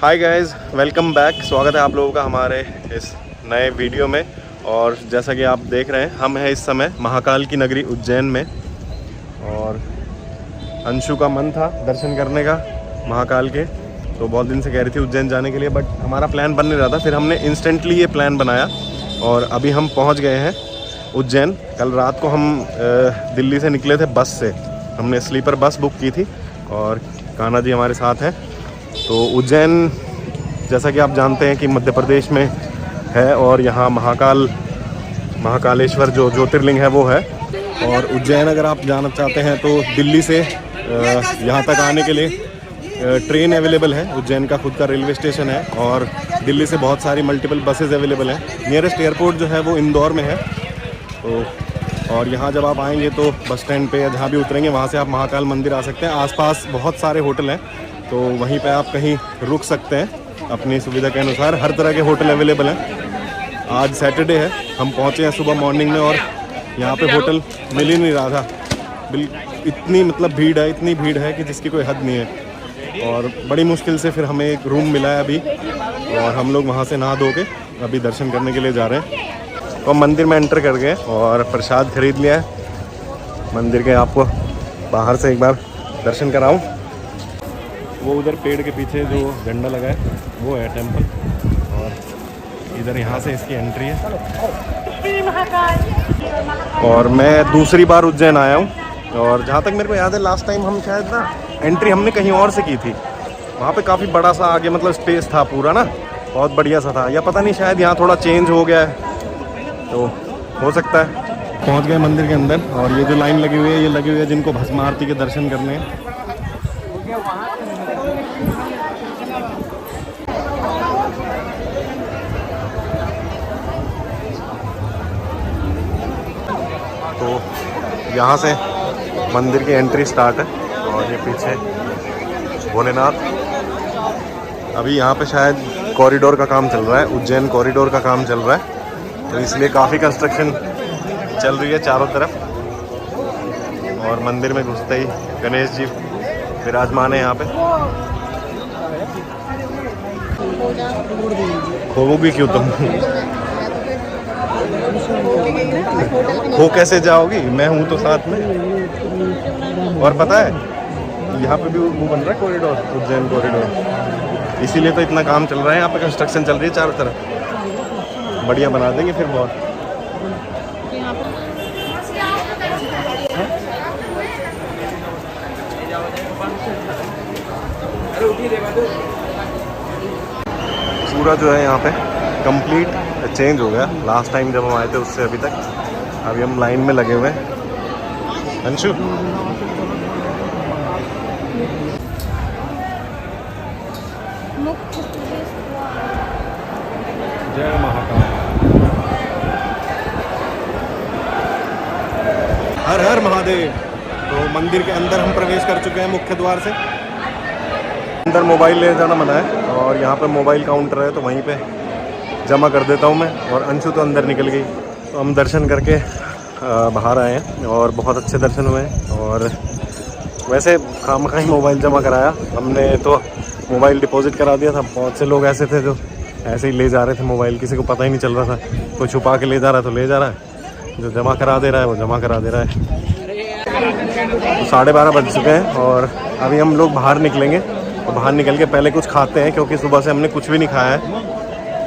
Hi guys, welcome back. स्वागत है आप लोगों का हमारे इस नए वीडियो में। और जैसा कि आप देख रहे हैं, हम हैं इस समय महाकाल की नगरी उज्जैन में। और अंशु का मन था दर्शन करने का महाकाल के, तो बहुत दिन से कह रही थी उज्जैन जाने के लिए, बट हमारा प्लान बन नहीं रहा था। फिर हमने इंस्टेंटली ये प्लान बनाया और अभी हम पहुंच गए हैं उज्जैन। कल रात को हम दिल्ली से निकले थे बस से। हमने स्लीपर बस बुक की थी और कान्हा जी हमारे साथ हैं। तो उज्जैन, जैसा कि आप जानते हैं कि मध्य प्रदेश में है और यहाँ महाकालेश्वर जो ज्योतिर्लिंग है वो है। और उज्जैन अगर आप जाना चाहते हैं तो दिल्ली से यहाँ तक आने के लिए ट्रेन अवेलेबल है। उज्जैन का खुद का रेलवे स्टेशन है और दिल्ली से बहुत सारी मल्टीपल बसेस अवेलेबल हैं। नियरेस्ट एयरपोर्ट जो है वो इंदौर में है। तो और यहाँ जब आप आएंगे तो बस स्टैंड पे या जहाँ भी उतरेंगे वहाँ से आप महाकाल मंदिर आ सकते हैं। आसपास बहुत सारे होटल हैं, तो वहीं पे आप कहीं रुक सकते हैं अपनी सुविधा के अनुसार। हर तरह के होटल अवेलेबल हैं। आज सैटरडे है, हम पहुँचे हैं सुबह मॉर्निंग में और यहाँ पे होटल मिल ही नहीं रहा था। इतनी भीड़ है, इतनी भीड़ है कि जिसकी कोई हद नहीं है। और बड़ी मुश्किल से फिर हमें एक रूम मिला है अभी, और हम लोग वहाँ से नहा धो के अभी दर्शन करने के लिए जा रहे हैं। तो हम मंदिर में एंटर कर गए और प्रसाद खरीद लिया है मंदिर के। आपको बाहर से एक बार दर्शन कराऊं। वो उधर पेड़ के पीछे जो झंडा लगा है वो है टेंपल, और इधर यहाँ से इसकी एंट्री है। और मैं दूसरी बार उज्जैन आया हूँ, और जहाँ तक मेरे को याद है लास्ट टाइम हम शायद ना एंट्री हमने कहीं और से की थी। वहाँ पे काफ़ी बड़ा सा आगे स्पेस था पूरा ना, बहुत बढ़िया सा था। या पता नहीं, शायद यहाँ थोड़ा चेंज हो गया है, तो हो सकता है। पहुँच गए मंदिर के अंदर, और ये जो लाइन लगी हुई है ये लगी हुई है जिनको भस्म आरती के दर्शन करने हैं। तो यहाँ से मंदिर की एंट्री स्टार्ट है, और ये पीछे भोलेनाथ। अभी यहाँ पे शायद कॉरिडोर का काम चल रहा है, उज्जैन कॉरिडोर का काम चल रहा है, तो इसलिए काफ़ी कंस्ट्रक्शन चल रही है चारों तरफ। और मंदिर में घुसते ही गणेश जी विराजमान है यहाँ पे। खोओगी क्यों तुम? खो कैसे जाओगी? मैं हूँ तो साथ में। और पता है यहाँ पे भी वो बन रहा है कॉरिडोर, उज्जैन कॉरिडोर। इसीलिए तो इतना काम चल रहा है यहाँ पे, कंस्ट्रक्शन चल रही है चारों तरफ। बढ़िया बना देंगे फिर बहुत। पूरा जो है यहाँ पे कंप्लीट चेंज हो गया लास्ट टाइम जब हम आए थे उससे अभी तक। अभी हम लाइन में लगे हुए हैं। अंशु, जय महाकाल। हर हर महादेव। तो मंदिर के अंदर हम प्रवेश कर चुके हैं मुख्य द्वार से। अंदर मोबाइल ले जाना मना है, और यहाँ पे मोबाइल काउंटर है, तो वहीं पे जमा कर देता हूँ मैं। और अंशु तो अंदर निकल गई। तो हम दर्शन करके बाहर आए हैं और बहुत अच्छे दर्शन हुए हैं। और वैसे खामखा ही मोबाइल जमा कराया हमने, तो मोबाइल डिपॉजिट करा दिया था। बहुत से लोग ऐसे थे जो ऐसे ही ले जा रहे थे मोबाइल, किसी को पता ही नहीं चल रहा था। कोई छुपा के ले जा रहा है तो ले जा रहा है, जो जमा करा दे रहा है वो जमा करा दे रहा है। तो 12:30 बज चुके हैं और अभी हम लोग बाहर निकलेंगे। तो बाहर निकल के पहले कुछ खाते हैं, क्योंकि सुबह से हमने कुछ भी नहीं खाया है।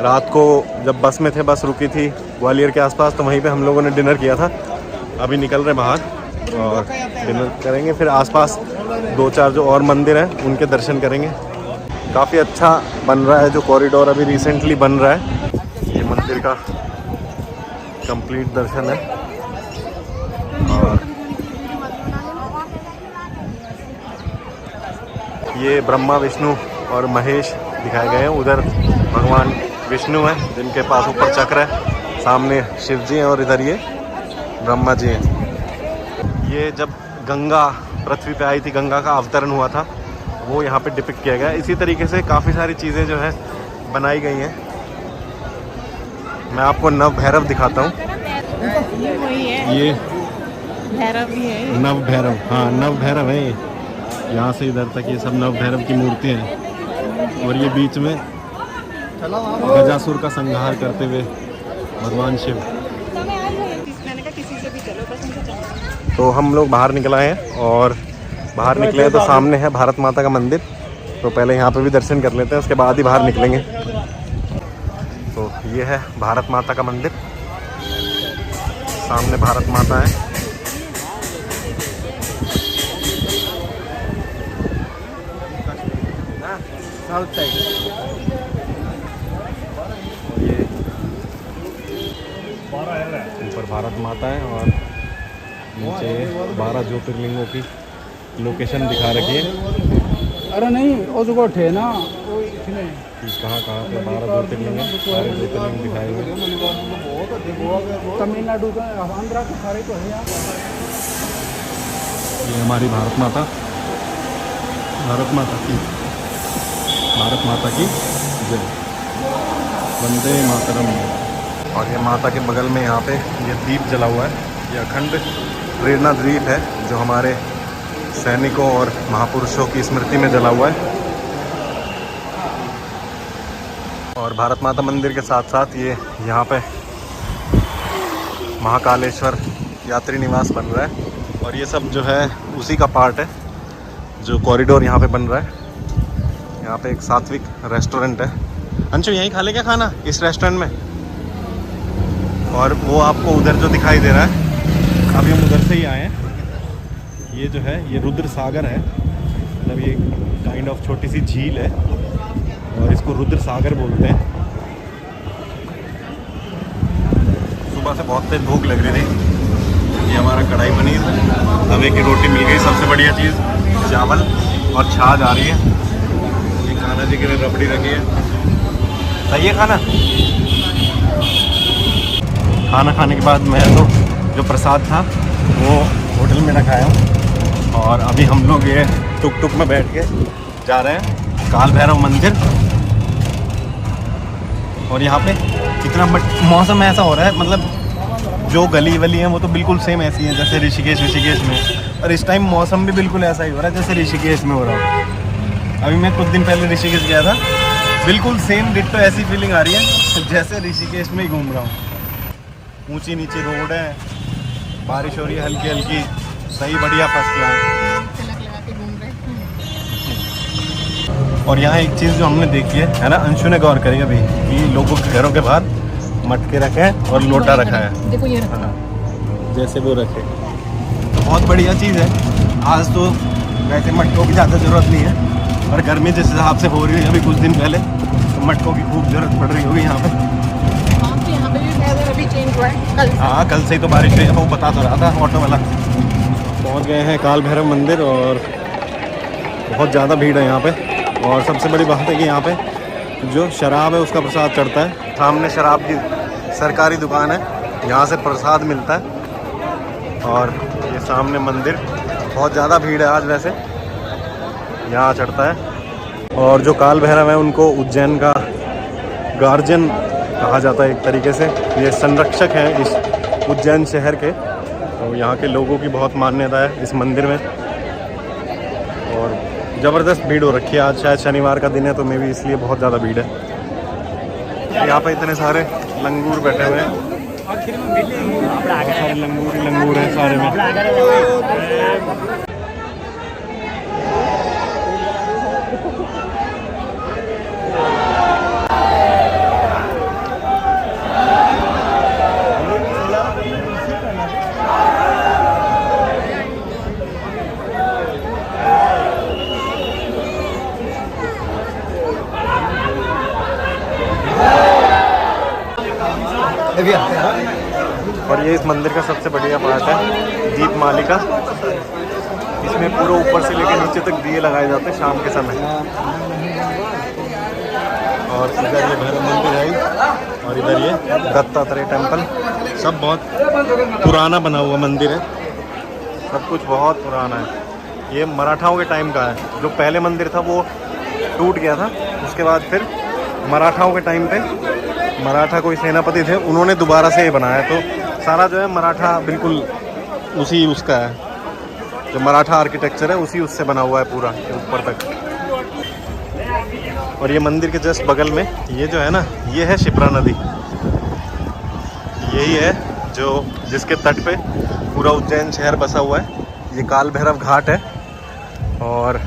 रात को जब बस में थे, बस रुकी थी ग्वालियर के आसपास, तो वहीं पे हम लोगों ने डिनर किया था। अभी निकल रहे बाहर और डिनर करेंगे, फिर आसपास 2-4 जो और मंदिर हैं उनके दर्शन करेंगे। काफ़ी अच्छा बन रहा है जो कॉरिडोर अभी रिसेंटली बन रहा है। ये मंदिर का कंप्लीट दर्शन है। और ये ब्रह्मा, विष्णु और महेश दिखाए गए हैं। उधर भगवान विष्णु हैं जिनके पास ऊपर चक्र है, सामने शिव जी हैं, और इधर ये ब्रह्मा जी हैं। ये जब गंगा पृथ्वी पे आई थी, गंगा का अवतरण हुआ था, वो यहाँ पे डिपिक्ट किया गया है। इसी तरीके से काफ़ी सारी चीज़ें जो है बनाई गई हैं। मैं आपको नव भैरव दिखाता हूँ। ये भैरव भी है, नव भैरव, हाँ नव भैरव है ये। यहाँ से इधर तक ये सब नव भैरव की मूर्तियाँ हैं। और ये बीच में गजासुर का संहार करते हुए भगवान शिव। मैंने कहा किसी से भी चलो, बस उनसे चलो। तो हम लोग बाहर निकल आए हैं और बाहर निकले हैं तो सामने है भारत माता का मंदिर। तो पहले यहाँ पे भी दर्शन कर लेते हैं, उसके बाद ही बाहर निकलेंगे। तो ये है भारत माता का मंदिर, सामने भारत माता है। साउथ साइड ये ऊपर भारत माता है और नीचे 12 ज्योतिर्लिंगों की लोकेशन दिखा रखी है। अरे नहीं वो जो गोठे ना वो इतने कि कहाँ पे 12 ज्योतिर्लिंग है, सारे ज्योतिर्लिंग दिखाए हुए हैं। तमिलनाडु का, आंध्रा के सारे तो है यहाँ। ये हमारी भारत माता की जय, वंदे मातरम। और ये माता के बगल में यहाँ पे ये दीप जला हुआ है, ये अखंड प्रेरणा दीप है जो हमारे सैनिकों और महापुरुषों की स्मृति में जला हुआ है। और भारत माता मंदिर के साथ साथ ये यहाँ पे महाकालेश्वर यात्री निवास बन रहा है और ये सब जो है उसी का पार्ट है जो कॉरिडोर यहाँ पे बन रहा है। यहाँ पे एक सात्विक रेस्टोरेंट है। अंशु यहीं खा ले क्या खाना इस रेस्टोरेंट में? और वो आपको उधर जो दिखाई दे रहा है, अभी हम उधर से ही आए हैं। ये जो है ये रुद्र सागर है, मतलब ये काइंड ऑफ छोटी सी झील है और इसको रुद्र सागर बोलते हैं। सुबह से बहुत तेज भूख लग रही थी। ये हमारा कढ़ाई पनीर, तवे की रोटी मिल गई, सबसे बढ़िया चीज़ चावल और छाछ आ रही है। ये खाना जी के लिए रबड़ी रखी है। सही है खाना। खाना खाने के बाद मैं तो जो प्रसाद था वो होटल में रखाया हूँ और अभी हम लोग ये टुक टुक में बैठ के जा रहे हैं काल भैरव मंदिर। और यहाँ पे कितना मौसम ऐसा हो रहा है, मतलब जो गली वली है वो तो बिल्कुल सेम ऐसी है जैसे ऋषिकेश में, और इस टाइम मौसम भी बिल्कुल ऐसा ही हो रहा है जैसे ऋषिकेश में हो रहा है। अभी मैं कुछ दिन पहले ऋषिकेश गया था, बिल्कुल सेम डिट्टो ऐसी फीलिंग आ रही है जैसे ऋषिकेश में ही घूम रहा हूँ। ऊंची नीची रोड है, बारिश हो रही है हल्की हल्की, सही बढ़िया फर्स्ट क्लास। तिलक लगा के घूम रहे हैं। और यहाँ एक चीज़ जो हमने देखी है ना, अंशु ने गौर करी अभी कि लोगों के घरों के बाहर मटके रखे हैं और लोटा रखा है। देखो ये रखा। हाँ, जैसे वो रखे, तो बहुत बढ़िया चीज़ है। आज तो वैसे मटकों की ज़्यादा ज़रूरत नहीं है, और गर्मी जिस हिसाब से हो रही है अभी कुछ दिन पहले, तो मटकों की खूब ज़रूरत पड़ रही होगी यहाँ पे। यहाँ पे भी वेदर अभी चेंज हुआ है कल। हाँ, कल से ही तो बारिश हुई है, वो बता तो रहा था ऑटो वाला। पहुँच गए हैं काल भैरव मंदिर और बहुत ज़्यादा भीड़ है यहाँ पे। और सबसे बड़ी बात है कि यहाँ पे जो शराब है उसका प्रसाद चढ़ता है। सामने शराब की सरकारी दुकान है, यहाँ से प्रसाद मिलता है। और ये सामने मंदिर, बहुत ज़्यादा भीड़ है आज वैसे, यहाँ चढ़ता है। और जो काल भैरव है उनको उज्जैन का गार्जियन कहा जाता है एक तरीके से। ये संरक्षक हैं इस उज्जैन शहर के, तो यहाँ के लोगों की बहुत मान्यता है इस मंदिर में। और ज़बरदस्त भीड़ हो रखी है, आज शायद शनिवार का दिन है तो मे भी इसलिए बहुत ज़्यादा भीड़ है। यहाँ पे इतने सारे लंगूर बैठे हुए हैं, बहुत सारे लंगूर हैं सारे में। और ये इस मंदिर का सबसे बढ़िया पार्ट है दीप मालिका। इसमें पूरा ऊपर से लेकर नीचे तक दिए लगाए जाते हैं शाम के समय। और इधर ये भैरव मंदिर है और इधर ये दत्तात्रेय टेम्पल। सब बहुत पुराना बना हुआ मंदिर है, सब कुछ बहुत पुराना है। ये मराठाओं के टाइम का है। जो पहले मंदिर था वो टूट गया था, उसके बाद फिर मराठाओं के टाइम पे मराठा कोई सेनापति थे, उन्होंने दोबारा से ये बनाया। तो सारा जो है मराठा बिल्कुल उसी उसका है, जो मराठा आर्किटेक्चर है उसी उससे बना हुआ है पूरा ऊपर तक। और ये मंदिर के जस्ट बगल में ये जो है ना, ये है शिप्रा नदी। यही है जो जिसके तट पे पूरा उज्जैन शहर बसा हुआ है। ये काल भैरव घाट है। और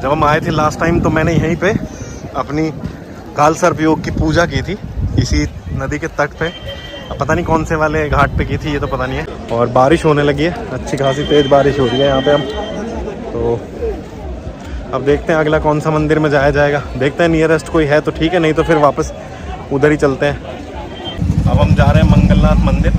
जब हम आए थे लास्ट टाइम तो मैंने यहीं पे अपनी काल सर्प योग की पूजा की थी, इसी नदी के तट पे। अब पता नहीं कौन से वाले घाट पे की थी, ये तो पता नहीं है। और बारिश होने लगी है, अच्छी खासी तेज़ बारिश हो रही है यहाँ पे। हम तो अब देखते हैं अगला कौन सा मंदिर में जाया जाएगा। देखते हैं नियरेस्ट कोई है तो ठीक है, नहीं तो फिर वापस उधर ही चलते हैं। अब हम जा रहे हैं मंगलनाथ मंदिर।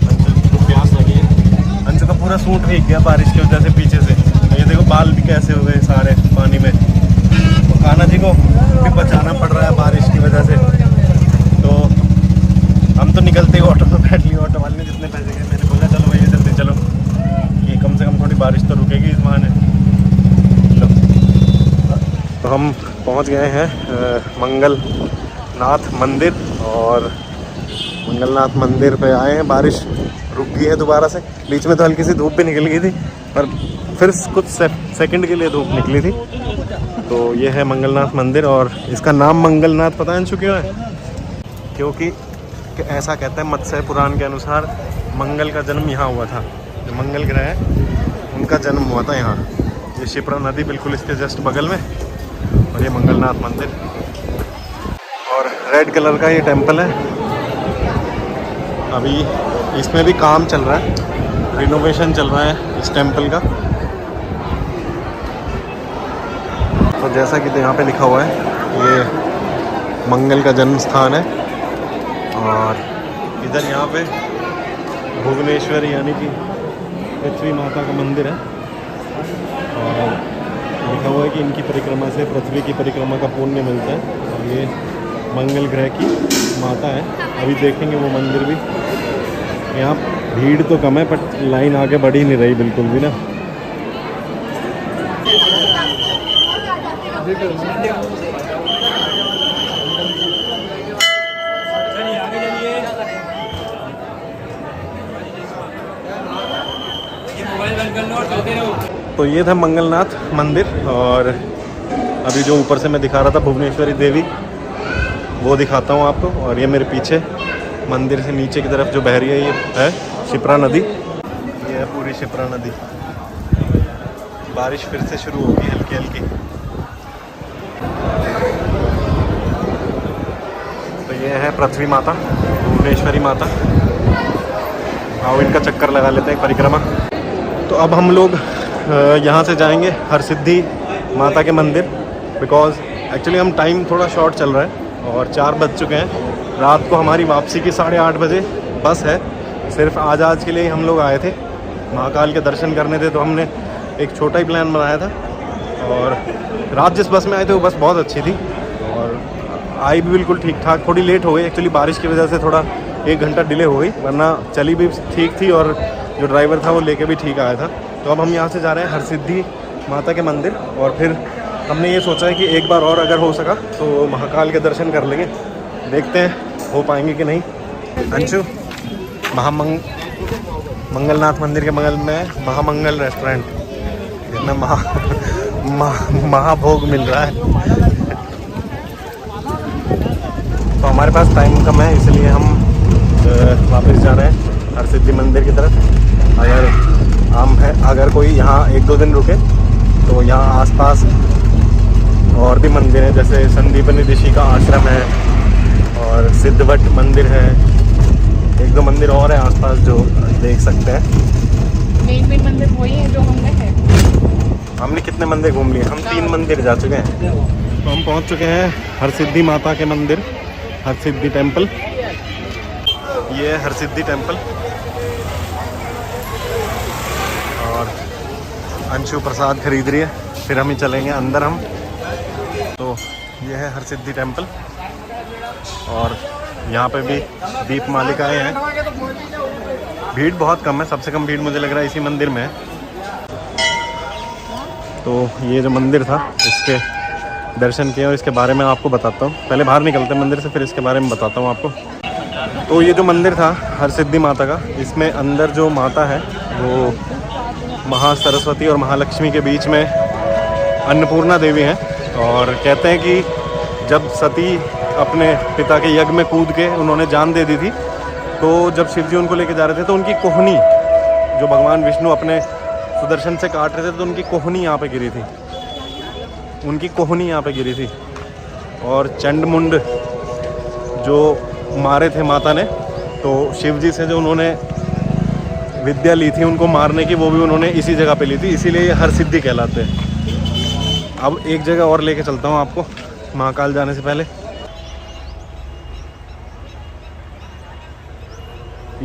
अंशु को प्यास लगी है। अंशु का पूरा सूट भीग गया बारिश की वजह से पीछे से। ये देखो बाल भी कैसे हो गए सारे पानी में। तो कान्हा जी को भी बचाना पड़ रहा है बारिश की वजह से। तो हम तो निकलते ही ऑटो में बैठ लिए। ऑटो वाले ने जितने पैसे गए, मैंने बोला चलो भैया जल्दी चलो, ये कम से कम थोड़ी बारिश तो रुकेगी इस बहाने। तो हम पहुंच गए हैं मंगलनाथ मंदिर। और मंगलनाथ मंदिर पे आए हैं, बारिश रुक गई है दोबारा से। बीच में तो हल्की सी धूप भी निकल गई थी, पर फिर कुछ सेकंड के लिए धूप निकली थी। तो ये है मंगलनाथ मंदिर। और इसका नाम मंगलनाथ पता है क्यों है? क्योंकि ऐसा कहते हैं मत्स्य पुराण के अनुसार मंगल का जन्म यहाँ हुआ था। जो मंगल ग्रह है उनका जन्म हुआ था यहाँ। ये शिप्रा नदी बिल्कुल इसके जस्ट बगल में, और ये मंगलनाथ मंदिर। और रेड कलर का ये टेंपल है। अभी इसमें भी काम चल रहा है, रिनोवेशन चल रहा है इस टेंपल का। तो जैसा कि यहाँ पे लिखा हुआ है, ये मंगल का जन्म स्थान है। और इधर यहाँ पे भुवनेश्वरी यानी कि पृथ्वी माता का मंदिर है। और लिखा हुआ है कि इनकी परिक्रमा से पृथ्वी की परिक्रमा का पुण्य मिलता है। और ये मंगल ग्रह की माता है। अभी देखेंगे वो मंदिर भी। यहाँ भीड़ तो कम है, पर लाइन आगे बढ़ ही नहीं रही बिल्कुल भी ना। तो ये था मंगलनाथ मंदिर। और अभी जो ऊपर से मैं दिखा रहा था भुवनेश्वरी देवी, वो दिखाता हूँ आपको। और ये मेरे पीछे मंदिर से नीचे की तरफ जो बह रही है, ये है शिप्रा नदी। ये है पूरी शिप्रा नदी। बारिश फिर से शुरू होगी हल्की हल्की। तो ये है पृथ्वी माता, भुवनेश्वरी माता। आओ इनका चक्कर लगा लेते हैं, परिक्रमा। तो अब हम लोग यहाँ से जाएंगे हरसिद्धि माता के मंदिर, बिकॉज़ एक्चुअली हम टाइम थोड़ा शॉर्ट चल रहा है और 4 बज चुके हैं। रात को हमारी वापसी की 8:30 बजे बस है। सिर्फ आज के लिए ही हम लोग आए थे, महाकाल के दर्शन करने थे। तो हमने एक छोटा ही प्लान बनाया था। और रात जिस बस में आए थे वो बस बहुत अच्छी थी और आई भी बिल्कुल ठीक ठाक। थोड़ी लेट हो गई एक्चुअली, बारिश की वजह से थोड़ा 1 घंटा डिले हो गई, वरना चली भी ठीक थी और जो ड्राइवर था वो लेके भी ठीक आया था। तो अब हम यहाँ से जा रहे हैं हरसिद्धि माता के मंदिर। और फिर हमने ये सोचा है कि एक बार और अगर हो सका तो महाकाल के दर्शन कर लेंगे। देखते हैं हो पाएंगे कि नहीं। अंशु, मंगलनाथ मंदिर के बगल में महामंगल रेस्टोरेंट, जिसमें महाभोग मिल रहा है। तो हमारे पास टाइम कम है, इसलिए हम वापस जा रहे हैं हरसिद्धि मंदिर की तरफ। अगर कोई यहाँ 1-2 दिन रुके तो यहाँ आसपास और भी मंदिर हैं, जैसे संदीपनी ऋषि का आश्रम है और सिद्धवट मंदिर है। 1-2 मंदिर और हैं आसपास जो देख सकते हैं। मेन मंदिर वही है जो हमने है। हमने कितने मंदिर घूम लिए? हम 3 मंदिर जा चुके हैं। तो हम पहुंच चुके हैं हरसिद्धि माता के मंदिर, हरसिद्धि टेम्पल। ये है हरसिद्धि टेम्पल। और अंशु प्रसाद खरीद रही है, फिर हम ही चलेंगे अंदर हम। तो ये है हरसिद्धि टेम्पल। और यहाँ पे भी दीप मालिकाएँ हैं। भीड़ बहुत कम है, सबसे कम भीड़ मुझे लग रहा है इसी मंदिर में है। तो ये जो मंदिर था इसके दर्शन किए और इसके बारे में आपको बताता हूँ। पहले बाहर निकलते हैं मंदिर से, फिर इसके बारे में बताता हूँ आपको। तो ये जो मंदिर था हरसिद्धि माता का, इसमें अंदर जो माता है वो महासरस्वती और महालक्ष्मी के बीच में अन्नपूर्णा देवी हैं और कहते हैं कि जब सती अपने पिता के यज्ञ में कूद के उन्होंने जान दे दी थी, तो जब शिव जी उनको लेके जा रहे थे तो उनकी कोहनी, जो भगवान विष्णु अपने सुदर्शन से काट रहे थे, तो उनकी कोहनी यहाँ पे गिरी थी, उनकी कोहनी यहाँ पे गिरी थी। और चंडमुंड जो मारे थे माता ने, तो शिव जी से जो उन्होंने विद्या ली थी उनको मारने की, वो भी उन्होंने इसी जगह पे ली थी, इसीलिए ये हर सिद्धि कहलाते हैं। अब एक जगह और लेके चलता हूँ आपको महाकाल जाने से पहले।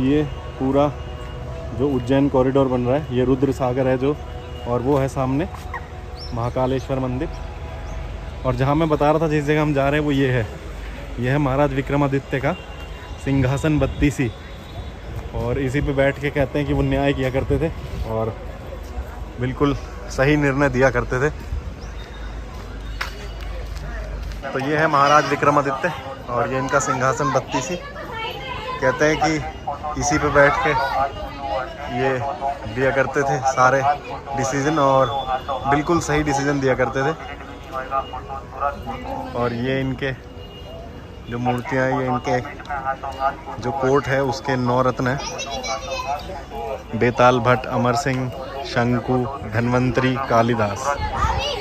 ये पूरा जो उज्जैन कॉरिडोर बन रहा है, ये रुद्र सागर है जो, और वो है सामने महाकालेश्वर मंदिर। और जहाँ मैं बता रहा था जिस जगह हम जा रहे हैं वो ये है महाराज विक्रमादित्य का सिंहासन 32, और इसी पे बैठ के कहते हैं कि वो न्याय किया करते थे और बिल्कुल सही निर्णय दिया करते थे। तो ये है महाराज विक्रमादित्य और ये इनका सिंहासन 32। कहते हैं कि इसी पे बैठ के ये दिया करते थे सारे डिसीजन, और बिल्कुल सही डिसीजन दिया करते थे। और ये इनके जो मूर्तियाँ, ये इनके जो कोर्ट है उसके 9 रत्न हैं, बेताल भट्ट, अमर सिंह, शंकु, धन्वंतरी, कालिदास,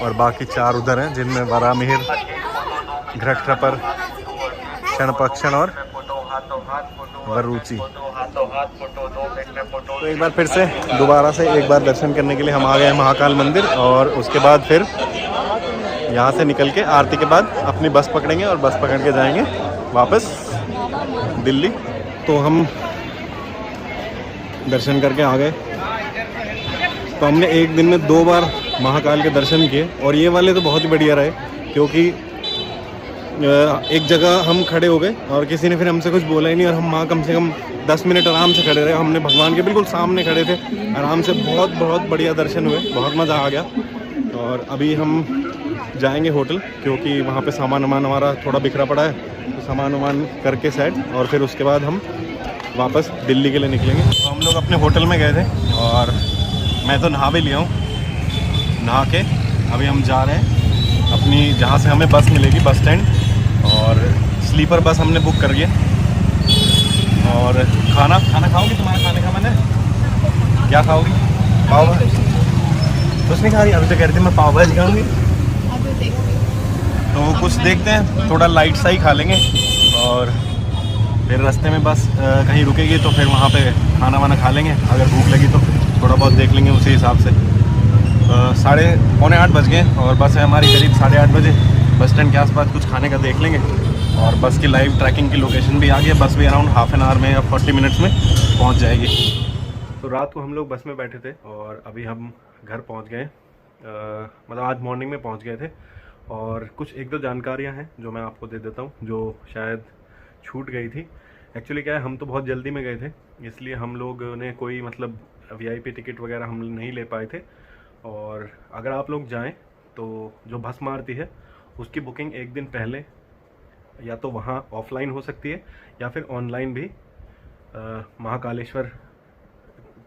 और बाकी 4 उधर हैं जिनमें वरामिहिर, घृतक्रपर, क्षणपक्षण और वरुचि। तो एक बार फिर से दोबारा से एक बार दर्शन करने के लिए हम आ गए हैं महाकाल मंदिर, और उसके बाद फिर यहाँ से निकल के आरती के बाद अपनी बस पकड़ेंगे और बस पकड़ के जाएंगे वापस दिल्ली। तो हम दर्शन करके आ गए। तो हमने एक दिन में 2 बार महाकाल के दर्शन किए, और ये वाले तो बहुत ही बढ़िया रहे, क्योंकि एक जगह हम खड़े हो गए और किसी ने फिर हमसे कुछ बोला ही नहीं, और हम वहाँ कम से कम 10 मिनट आराम से खड़े रहे। हमने भगवान के बिल्कुल सामने खड़े थे आराम से, बहुत बढ़िया दर्शन हुए, बहुत मज़ा आ गया। और अभी हम जाएंगे होटल, क्योंकि वहाँ पे सामान हमारा थोड़ा बिखरा पड़ा है, तो सामान करके सेट, और फिर उसके बाद हम वापस दिल्ली के लिए निकलेंगे। तो हम लोग अपने होटल में गए थे और मैं तो नहा भी लिया हूँ। नहा के अभी हम जा रहे हैं अपनी जहाँ से हमें बस मिलेगी, बस स्टैंड, और स्लीपर बस हमने बुक कर लिया। और खाना खाओगी? तुम्हारे खाने का मैंने क्या खाओगी? पाव भाजी? कुछ नहीं खा रही अभी तो? कह रही थी मैं पाव भाजी खाऊंगी। तो कुछ देखते हैं, थोड़ा लाइट सा ही खा लेंगे, और फिर रास्ते में बस कहीं रुकेगी तो फिर वहाँ पे खाना वाना खा लेंगे। अगर भूख लगी तो थोड़ा बहुत देख लेंगे उसी हिसाब से। 7:45 बज गए और बस है हमारी करीब 8:30 बजे। बस स्टैंड के आसपास कुछ खाने का देख लेंगे, और बस की लाइव ट्रैकिंग की लोकेशन भी आ गई है। बस भी अराउंड हाफ एन आवर में या 40 मिनट्स में पहुंच जाएगी। तो रात को हम लोग बस में बैठे थे और अभी हम घर पहुंच गए, मतलब आज मॉर्निंग में पहुंच गए थे। और कुछ 1-2 जानकारियां हैं जो मैं आपको दे देता हूं, जो शायद छूट गई थी। एक्चुअली क्या है, हम तो बहुत जल्दी में गए थे, इसलिए हम लोग ने कोई मतलब VIP टिकट वगैरह हम नहीं ले पाए थे। और अगर आप लोग जाएं तो जो भस्म आरती है उसकी बुकिंग एक दिन पहले या तो वहाँ ऑफलाइन हो सकती है या फिर ऑनलाइन भी महाकालेश्वर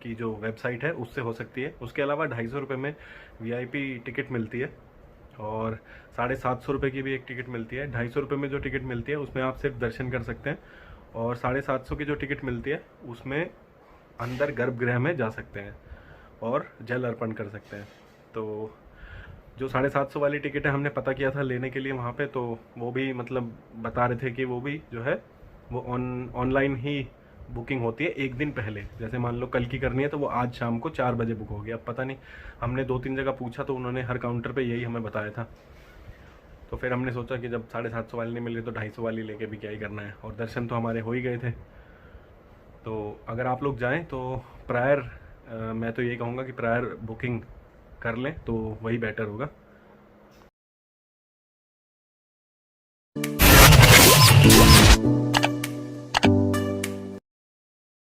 की जो वेबसाइट है उससे हो सकती है। उसके अलावा 250 रुपये में VIP टिकट मिलती है, और 750 रुपये की भी एक टिकट मिलती है। 250 रुपये में जो टिकट मिलती है उसमें आप सिर्फ दर्शन कर सकते हैं, और 750 की जो टिकट मिलती है उसमें अंदर गर्भगृह में जा सकते हैं और जल अर्पण कर सकते हैं। तो जो 750 वाली टिकट है हमने पता किया था लेने के लिए वहाँ पे, तो वो भी मतलब बता रहे थे कि वो भी जो है वो ऑनलाइन ही बुकिंग होती है एक दिन पहले। जैसे मान लो कल की करनी है तो वो आज शाम को 4 बजे बुक होगी। अब पता नहीं, हमने 2-3 जगह पूछा तो उन्होंने हर काउंटर पे यही हमें बताया था। तो फिर हमने सोचा कि जब 750 वाली नहीं मिल रही तो 250 वाली लेके भी क्या ही करना है, और दर्शन तो हमारे हो ही गए थे। तो अगर आप लोग जाएँ तो प्रायर मैं तो ये कहूँगा कि प्रायर बुकिंग कर लें तो वही बेटर होगा।